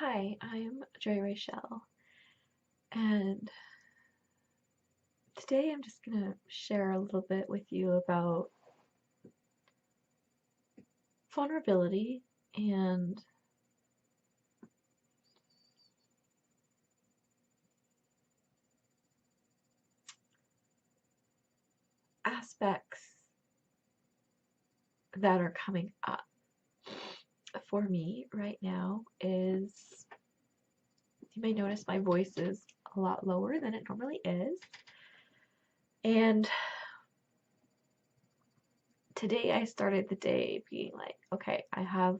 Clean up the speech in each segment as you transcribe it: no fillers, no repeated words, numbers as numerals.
Hi, I'm Joy Rachel, and today I'm just gonna share a little bit with you about vulnerability and aspects that are coming up for me right now. You may notice my voice is a lot lower than it normally is, and today I started the day being like, okay, I have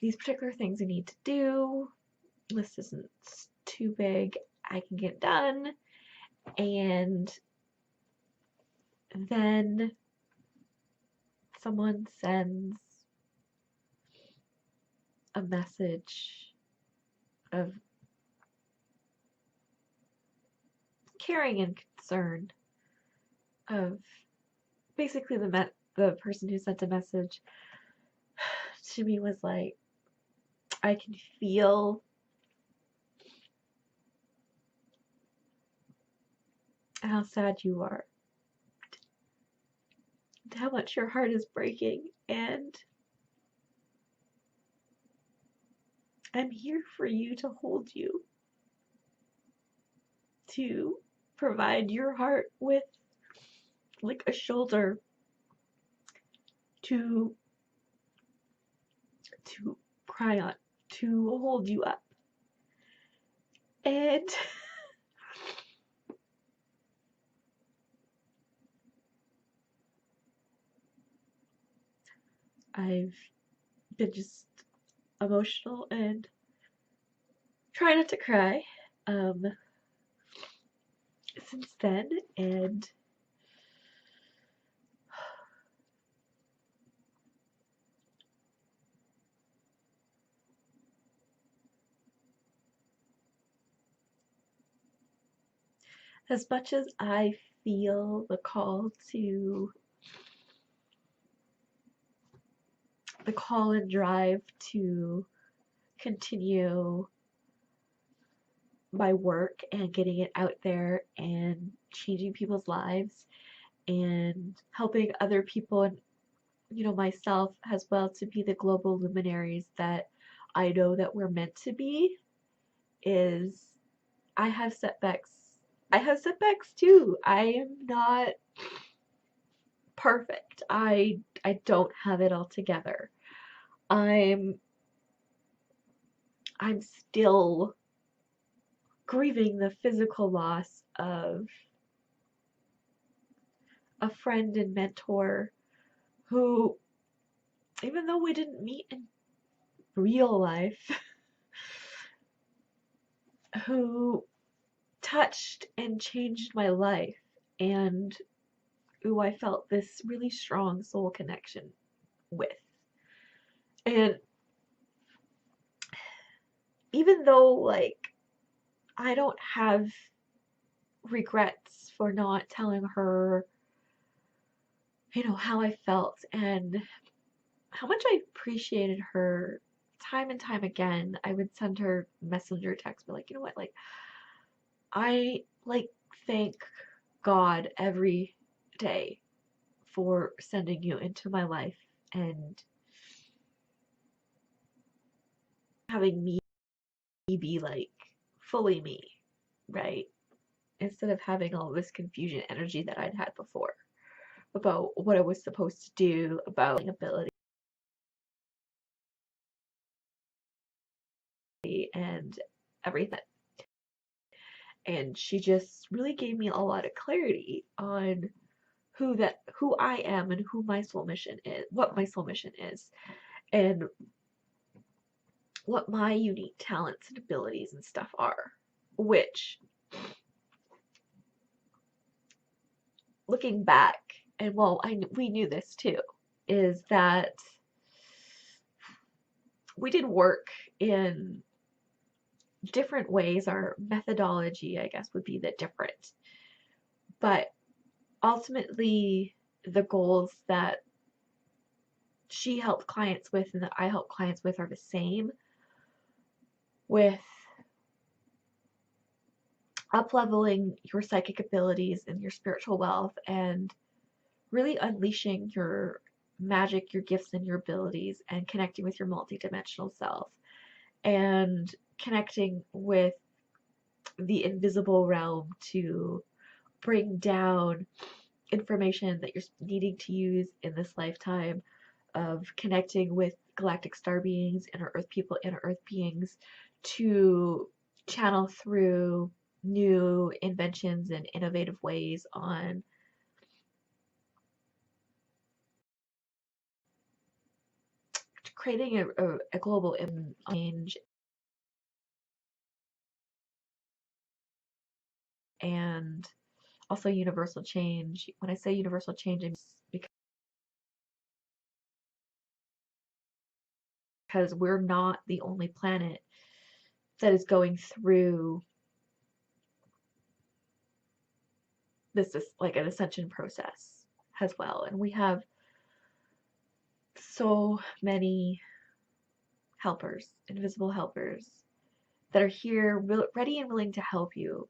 these particular things I need to do. This isn't too big. I can get done. And then someone sends a message of caring and concern, of basically the person who sent a message to me was like, I can feel how sad you are, how much your heart is breaking, and I'm here for you to hold you, to provide your heart with like a shoulder to cry on, to hold you up. And I've been just emotional and try not to cry since then, and as much as I feel the call and drive to continue my work and getting it out there and changing people's lives and helping other people, and myself as well, to be the global luminaries that I know that we're meant to be, is I have setbacks. I have setbacks too. I am not perfect. I don't have it all together. I'm still grieving the physical loss of a friend and mentor who, even though we didn't meet in real life, who touched and changed my life, and who I felt this really strong soul connection with. And even though, like, I don't have regrets for not telling her, how I felt and how much I appreciated her time and time again, I would send her messenger text, be like, you know what, like, I, like, thank God every day for sending you into my life and having me be, like, fully me, right? Instead of having all this confusion energy that I'd had before about what I was supposed to do, about ability and everything. And she just really gave me a lot of clarity on who I am and who my soul mission is, what my soul mission is, and what my unique talents and abilities and stuff are, which, looking back, and well, we knew this too, is that we did work in different ways. Our methodology, I guess, would be the different, but ultimately the goals that she helped clients with and that I help clients with are the same, with up-leveling your psychic abilities and your spiritual wealth and really unleashing your magic, your gifts, and your abilities, and connecting with your multidimensional self and connecting with the invisible realm to bring down information that you're needing to use in this lifetime, of connecting with galactic star beings, inner earth people, inner earth beings, to channel through new inventions and innovative ways on creating a global change. And also universal change. When I say universal change, it's because we're not the only planet that is going through this is like an ascension process as well. And we have so many helpers, invisible helpers, that are here ready and willing to help you.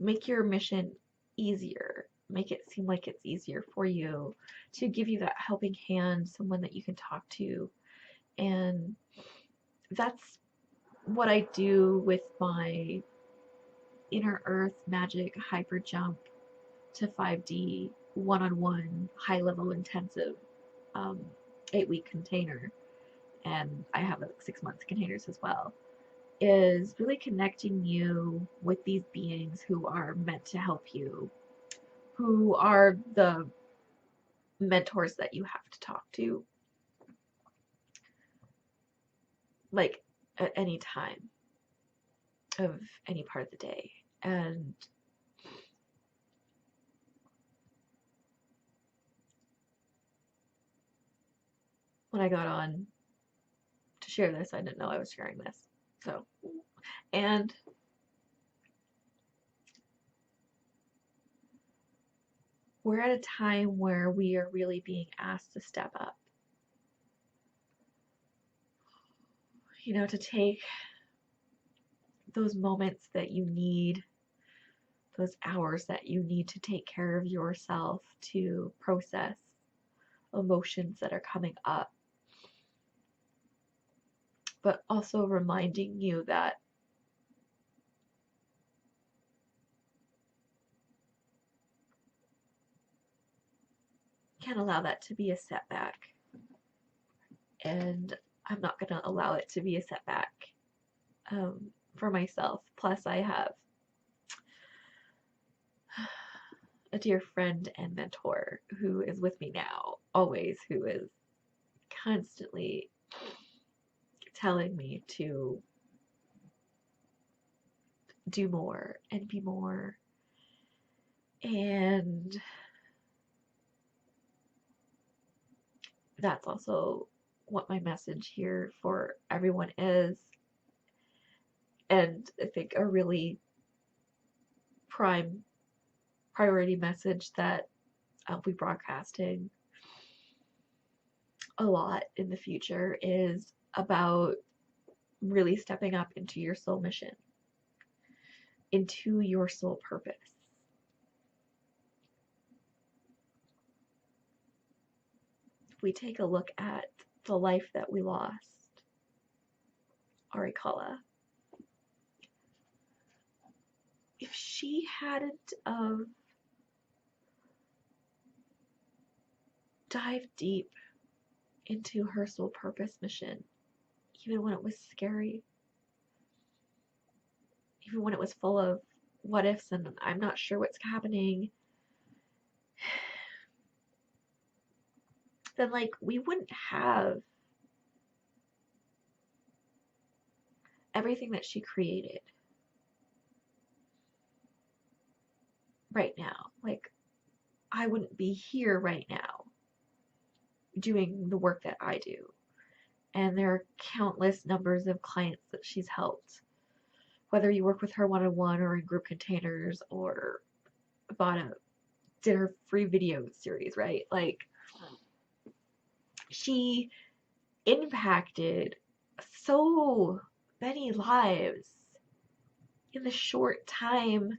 Make your mission easier. Make it seem like it's easier for you, to give you that helping hand, someone that you can talk to. And that's what I do with my Inner Earth Magic Hyper Jump to 5D one-on-one high-level intensive 8-week container, and I have like 6-month containers as well, is really connecting you with these beings who are meant to help you, who are the mentors that you have to talk to, like at any time of any part of the day. And when I got on to share this, I didn't know I was sharing this. So, and we're at a time where we are really being asked to step up. You know, to take those moments that you need, those hours that you need to take care of yourself, to process emotions that are coming up, but also reminding you that you can't allow that to be a setback. And I'm not going to allow it to be a setback for myself. Plus, I have a dear friend and mentor who is with me now, always, who is constantly telling me to do more and be more. And that's also what my message here for everyone is. And I think a really priority message that I'll be broadcasting a lot in the future is about really stepping up into your soul mission, into your soul purpose. If we take a look at the life that we lost, Arikala, if she hadn't dived deep into her soul purpose mission, even when it was scary, even when it was full of what ifs and I'm not sure what's happening, then like we wouldn't have everything that she created right now. Like, I wouldn't be here right now doing the work that I do. And there are countless numbers of clients that she's helped, whether you work with her one-on-one or in group containers or did her free video series, right? Like, she impacted so many lives in the short time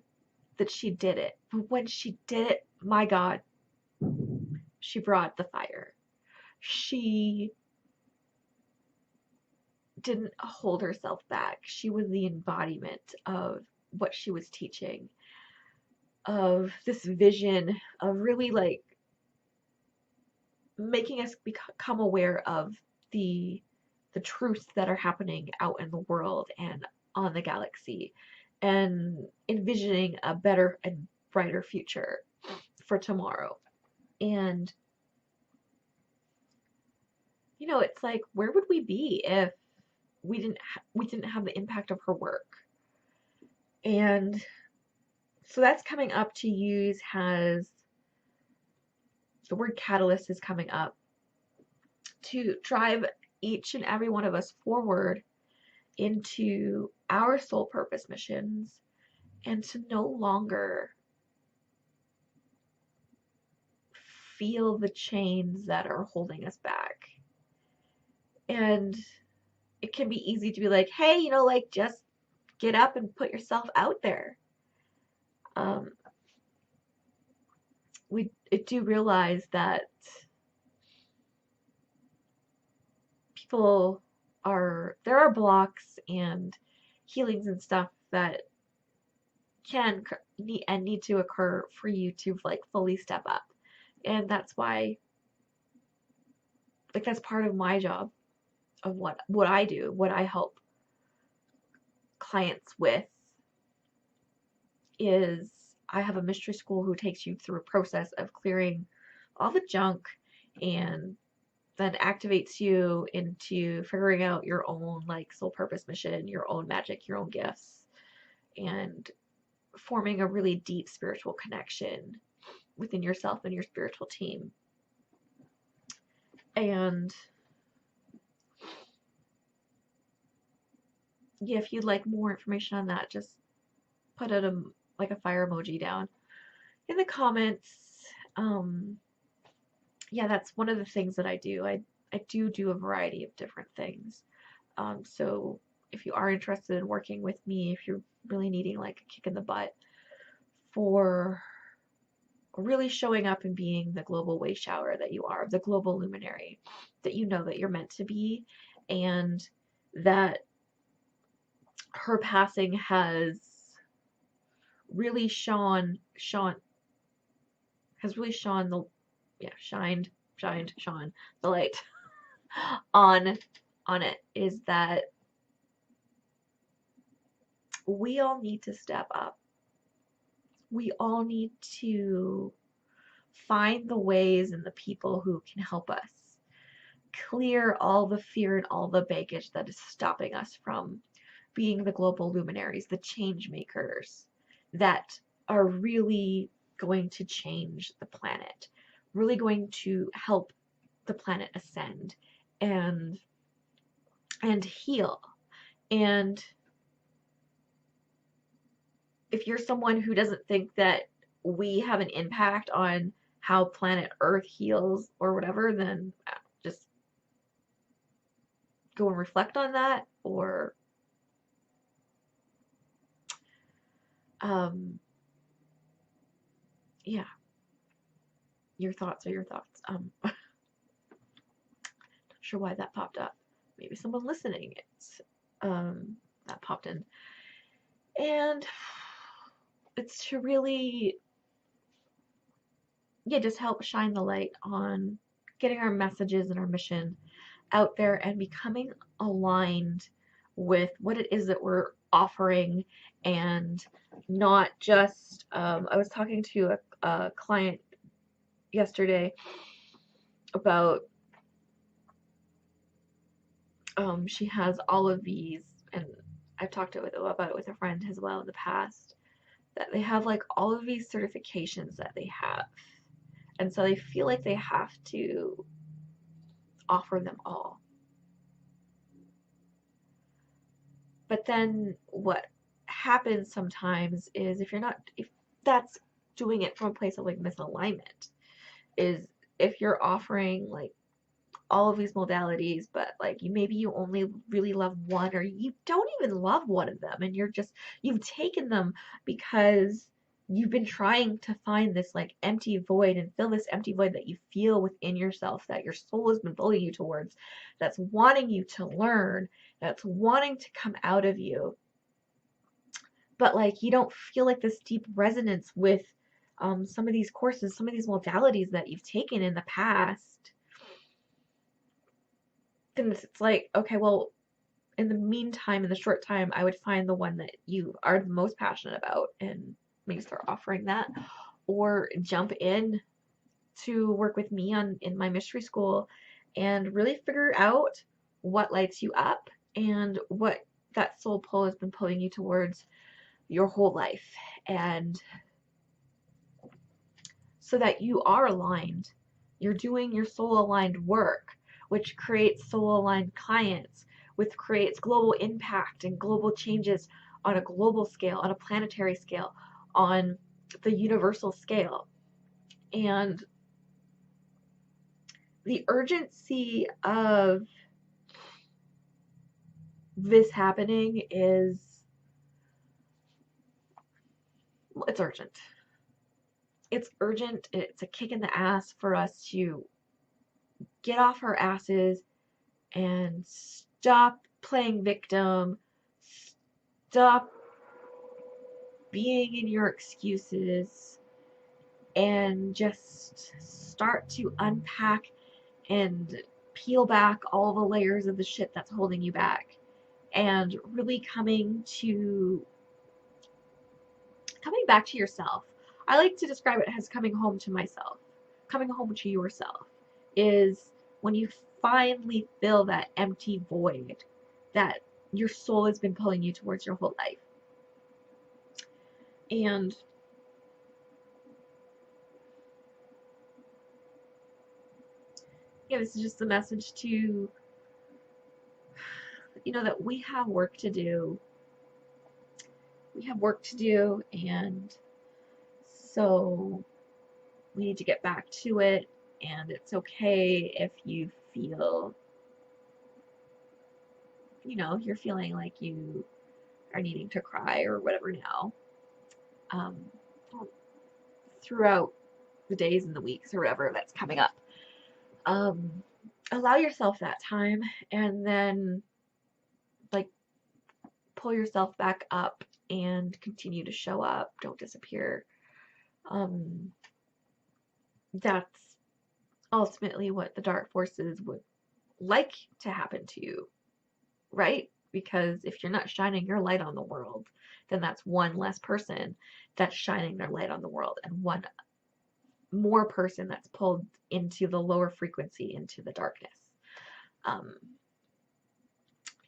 that she did it. But when she did it, my God, she brought the fire. She didn't hold herself back. She was the embodiment of what she was teaching, of this vision of really like making us become aware of the truths that are happening out in the world and on the galaxy, and envisioning a better and brighter future for tomorrow. And it's like, where would we be if we didn't have the impact of her work? And so that's coming up to use, has the word catalyst is coming up to drive each and every one of us forward into our soul purpose missions, and to no longer feel the chains that are holding us back. And it can be easy to be like, hey, like, just get up and put yourself out there. We do realize that there are blocks and healings and stuff that can need to occur for you to like fully step up. And that's why, like, that's part of my job of what I do, what I help clients with, is I have a mystery school who takes you through a process of clearing all the junk, and then activates you into figuring out your own like soul purpose mission, your own magic, your own gifts, and forming a really deep spiritual connection within yourself and your spiritual team. And yeah, if you'd like more information on that, just put a fire emoji down in the comments. Yeah, that's one of the things that I do. I do a variety of different things. So if you are interested in working with me, if you're really needing like a kick in the butt for really showing up and being the global wave shower that you are, the global luminary that that you're meant to be, and that her passing has really shone the light on it, is that we all need to step up. We all need to find the ways and the people who can help us clear all the fear and all the baggage that is stopping us from being the global luminaries, the change makers that are really going to change the planet, really going to help the planet ascend and heal. And if you're someone who doesn't think that we have an impact on how planet Earth heals or whatever, then just go and reflect on that, or yeah, your thoughts are your thoughts. Not sure why that popped up. Maybe someone listening, that popped in. And it's to really, just help shine the light on getting our messages and our mission out there and becoming aligned with what it is that we're offering, and not just, I was talking to a client yesterday about, she has all of these, and I've talked about it with a friend as well in the past, that they have like all of these certifications that they have, and so they feel like they have to offer them all. But then what happens sometimes is, if that's doing it from a place of like misalignment, is if you're offering like all of these modalities, but like maybe you only really love one, or you don't even love one of them, and you've taken them because you've been trying to find this like empty void and fill this empty void that you feel within yourself, that your soul has been pulling you towards, that's wanting you to learn, that's wanting to come out of you. But like you don't feel like this deep resonance with some of these courses, some of these modalities that you've taken in the past. Then it's like, okay, well, in the meantime, in the short time, I would find the one that you are the most passionate about and maybe start offering that, or jump in to work with me in my mystery school and really figure out what lights you up and what that soul pull has been pulling you towards your whole life, and so that you are aligned. You're doing your soul aligned work, which creates soul aligned clients, which creates global impact and global changes on a global scale, on a planetary scale, on the universal scale. And the urgency of this happening is, it's urgent. It's urgent. It's a kick in the ass for us to get off our asses and stop playing victim, stop being in your excuses, and just start to unpack and peel back all the layers of the shit that's holding you back, and really coming back to yourself. I like to describe it as coming home to myself. Coming home to yourself is when you finally fill that empty void that your soul has been pulling you towards your whole life. And yeah, this is just a message to, that we have work to do. We have work to do, and so we need to get back to it. And it's okay if you feel, you're feeling like you are needing to cry or whatever now, throughout the days and the weeks or whatever that's coming up. Allow yourself that time, and then like pull yourself back up and continue to show up. Don't disappear. That's ultimately what the dark forces would like to happen to you, right? Because if you're not shining your light on the world, then that's one less person that's shining their light on the world, and one more person that's pulled into the lower frequency, into the darkness.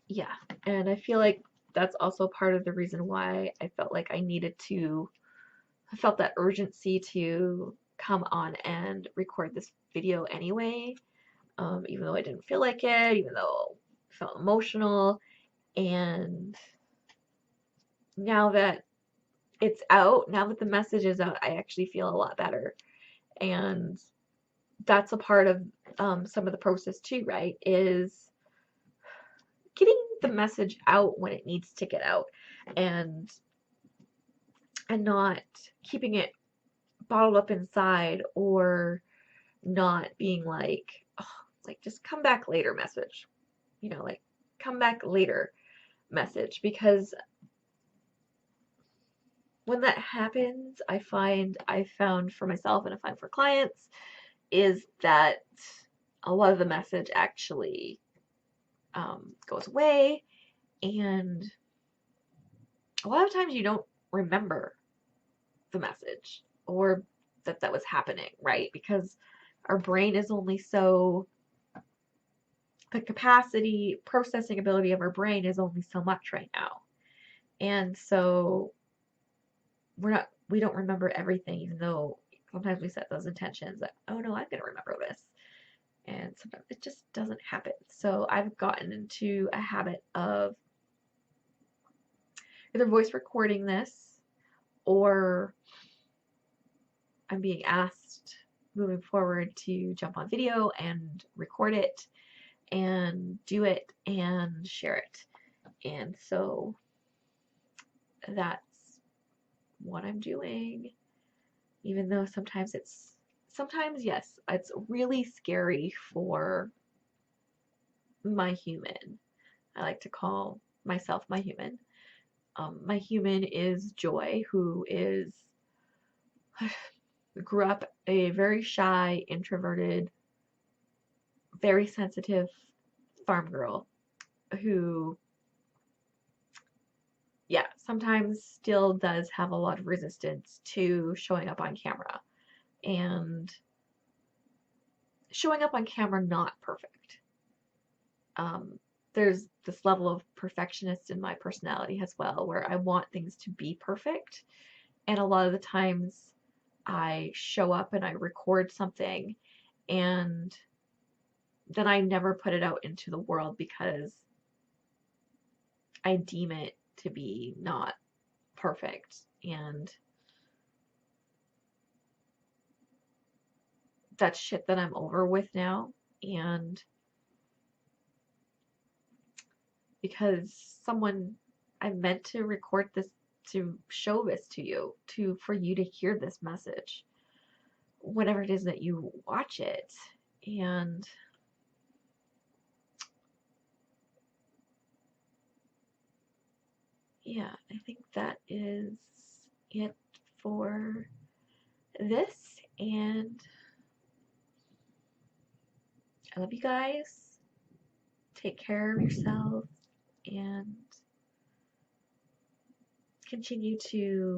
Yeah, and I feel like that's also part of the reason why I felt like I felt that urgency to come on and record this video anyway, even though I didn't feel like it, even though I felt emotional. And now that it's out, now that the message is out, I actually feel a lot better. And that's a part of some of the process too, right? Is getting the message out when it needs to get out, and not keeping it bottled up inside, or not being like, oh, like just come back later message, like come back later message. Because when that happens, I found for myself, and I find for clients, is that a lot of the message actually goes away, and a lot of times you don't remember the message or that was happening, right? Because our brain is only so, the capacity, processing ability of our brain is only so much right now. And so we don't remember everything, even though sometimes we set those intentions that, oh no, I'm going to remember this. And sometimes it just doesn't happen. So I've gotten into a habit of either voice recording this, or I'm being asked moving forward to jump on video and record it and do it and share it. And so that's what I'm doing. Even though sometimes yes, it's really scary for my human. I like to call myself my human. My human is Joy, who grew up a very shy, introverted, very sensitive farm girl who, yeah, sometimes still does have a lot of resistance to showing up on camera and showing up on camera not perfect. There's this level of perfectionist in my personality as well, where I want things to be perfect. And a lot of the times I show up and I record something and then I never put it out into the world because I deem it to be not perfect. And that's shit that I'm over with now. And because I meant to record this to show this to you, for you to hear this message whenever it is that you watch it. And yeah, I think that is it for this, and I love you guys. Take care of yourself and continue to